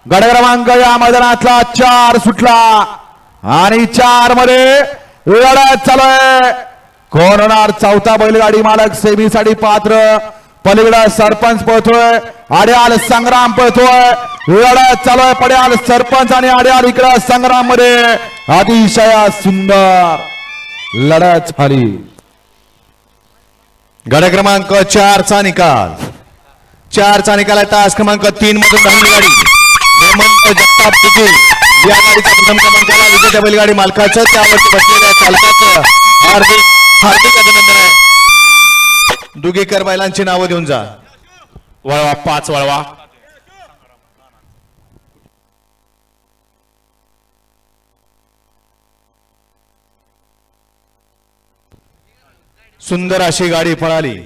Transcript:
गट क्रमांक या मैदानातला 4 सुटला आणि 4 मध्ये लढत चालू आहे. कोण होणार चौथा बैलगाडी मालक सेमीसाठी पात्र. पलीकडे सरपंच पळतोय, आड्याल संग्राम पळतोय. लढत चालू आहे पड्याल सरपंच आणि आड्याल इकडे संग्राम मध्ये. अतिशय सुंदर लढत झाली. गट क्रमांक 4 चा निकाल. 4 चा निकाल आहे तास क्रमांक 3 मधून धावली गाडी हेमंत जगताप दुगे या गाडीचा प्रथम क्रमांकाला विजेत्या बैलगाडी मालकाचं त्यावरती बसलेल्या चालकाचं हार्दिक अभिनंदन आहे. दुगेकर बैलांची नावं देऊन जा. वळवा 5 वळवा. सुंदर अशी गाडी पळाली.